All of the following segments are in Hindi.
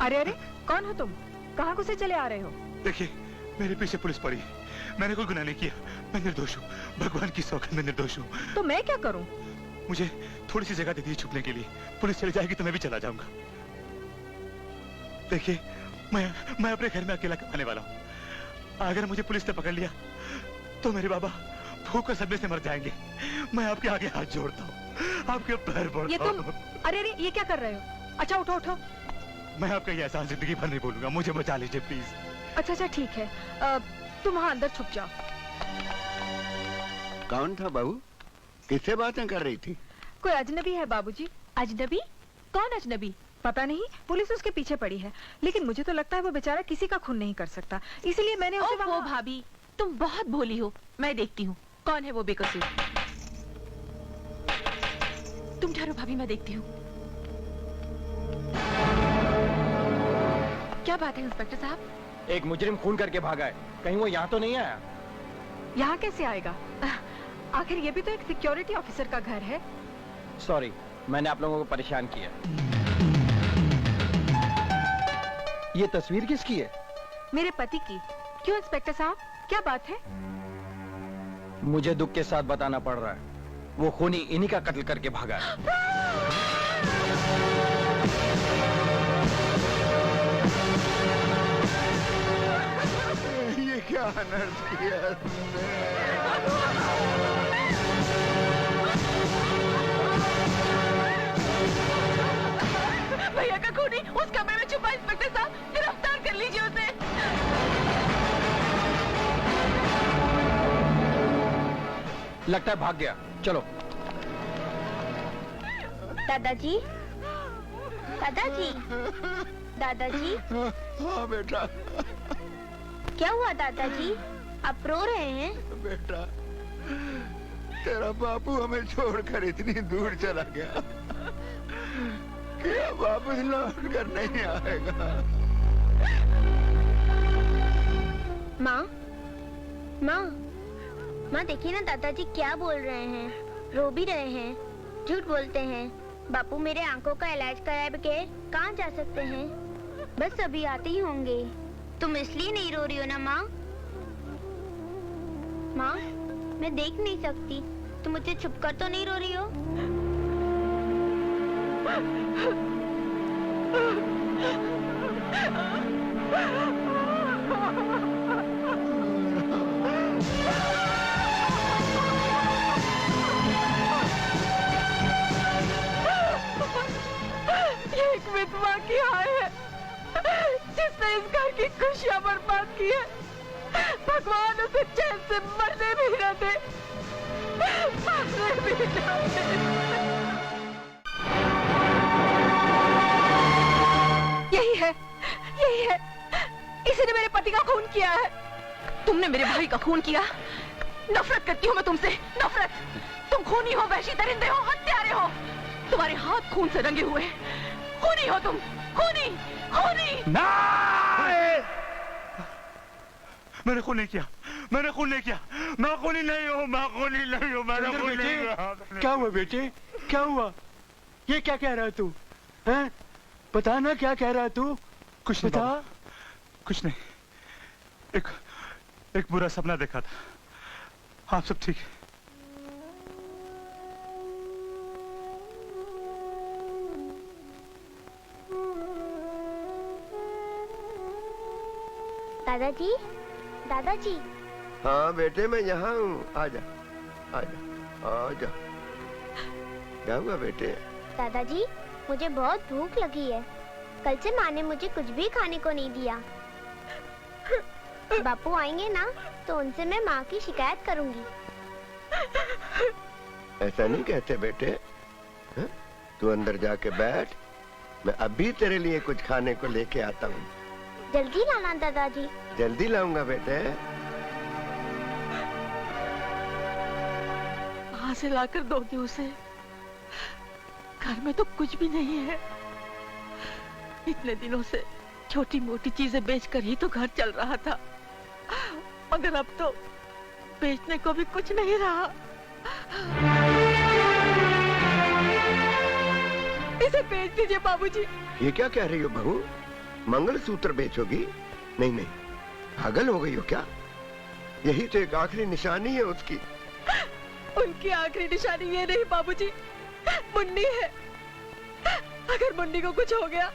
अरे अरे, कौन हो तुम? कहाँ घुसे चले आ रहे हो? देखिए, मेरे पीछे पुलिस पड़ी। मैंने कोई गुनाह नहीं किया। मैं निर्दोष हूँ। भगवान की सौगंध में निर्दोष हूँ। तो मैं क्या करूँ? मुझे थोड़ी सी जगह दे दी छुपने के लिए। पुलिस चली जाएगी तो मैं भी चला जाऊंगा। देखिए, मैं अपने घर में अकेला कमाने वाला हूँ। अगर मुझे पुलिस ने पकड़ लिया तो मेरे बाबा भूख और सदमे से मर जाएंगे। मैं आपके आगे हाथ जोड़ता हूँ, आपके पैर पड़ता हूँ। अरे अरे, ये क्या कर रहे हो? अच्छा उठो उठो। मैं आपका ये एहसान जिंदगी भर नहीं भूलूंगा। मुझे बचा लीजिए प्लीज। अच्छा अच्छा ठीक है, तुम वहाँ अंदर छुप जाओ। कौन था बहू? किससे बातें कर रही थी? कोई अजनबी है बाबूजी। अजनबी? कौन अजनबी? पता नहीं, पुलिस उसके पीछे पड़ी है, लेकिन मुझे तो लगता है वो बेचारा किसी का खून नहीं कर सकता, इसलिए मैंने उसे वो भाभी, तुम बहुत भोली हो। मैं देखती हूँ कौन है वो बेकसूर। तुम ठहरो भाभी, मैं देखती हूँ। क्या बात है इंस्पेक्टर साहब? एक मुजरिम खून करके भागा है। कहीं वो यहाँ तो नहीं आया? यहाँ कैसे आएगा? आखिर ये भी तो एक सिक्योरिटी ऑफिसर का घर है। सॉरी, मैंने आप लोगों को परेशान किया। ये तस्वीर किसकी है? मेरे पति की। क्यों इंस्पेक्टर साहब, क्या बात है? मुझे दुख के साथ बताना पड़ रहा है, वो खूनी इन्हीं का कत्ल करके भागा है। ये क्या अनर्थ किया तुमने? भैया का खूनी उस कमरे में छुपा। इंस्पेक्टर साहब, गिरफ्तार कर लीजिए उसे। लगता है भाग गया। चलो। दादाजी, दादाजी, दादाजी। हाँ बेटा। क्या हुआ दादाजी, आप रो रहे हैं? बेटा, तेरा बापू हमें छोड़कर इतनी दूर चला गया कि अब वापस लौट कर नहीं आएगा। माँ, माँ, माँ देखिए ना दादाजी क्या बोल रहे हैं, रो भी रहे हैं, झूठ बोलते हैं। बापू मेरे आंखों का इलाज कराए बगैर कहाँ जा सकते हैं? बस अभी आते ही होंगे। तुम इसलिए नहीं रो रही हो ना माँ? माँ, मैं देख नहीं सकती, तुम मुझे छुपकर तो नहीं रो रही हो? ये एक विधवा की हाय है जिसने इस घर की खुशियां बर्बाद की है। भगवान उसे चैन से मरने भी न दे, मरने भी न दे। यही है, यही है, इसी ने मेरे पति का खून किया है। तुमने मेरे भाई का खून किया? नफरत करती हूँ मैं तुमसे, नफरत। तुम खूनी हो, वहशी दरिंदे हो, हत्यारे हो। तुम्हारे हाथ खून से रंगे हुए। खूनी हो तुम, खूनी, खूनी। मैंने खून नहीं किया, मैंने खून नहीं किया, मैं खूनी नहीं हूँ, मैं खूनी नहीं हूँ, मैंने खून नहीं किया। क्या हुआ बेटे, क्या हुआ? ये क्या कह रहा है तू? हैं? बता ना क्या कह रहा है तू? कुछ नहीं बाबा, कुछ नहीं। एक बुरा सपना देखा था। आप सब ठीक है? दादाजी, दादाजी। हाँ बेटे, मैं यहाँ हूँ। आजा, आजा, आजा। क्या हुआ बेटे? दादाजी, मुझे बहुत भूख लगी है। कल से माँ ने मुझे कुछ भी खाने को नहीं दिया। बापू आएंगे ना तो उनसे मैं माँ की शिकायत करूंगी। ऐसा नहीं कहते बेटे। हा? तू अंदर जाके बैठ, मैं अभी तेरे लिए कुछ खाने को लेके आता हूँ। जल्दी लाना दादाजी। जल्दी लाऊंगा बेटे। कहाँ से लाकर दोगे उसे? घर में तो कुछ भी नहीं है। इतने दिनों से छोटी मोटी चीजें बेचकर ही तो घर चल रहा था, मगर अब तो बेचने को भी कुछ नहीं रहा। इसे बेच दीजिए बाबूजी। ये क्या कह रही हो बहू? मंगलसूत्र बेचोगी? नहीं नहीं, पागल हो गई हो क्या? यही तो एक आखिरी निशानी है उसकी। उनकी आखिरी निशानी ये नहीं बाबूजी, मुन्नी है। अगर मुन्नी को कुछ हो गया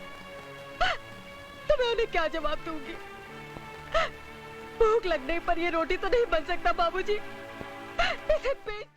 तो मैं उन्हें क्या जवाब दूंगी? भूख लगने पर ये रोटी तो नहीं बन सकता बाबूजी, इसे बेच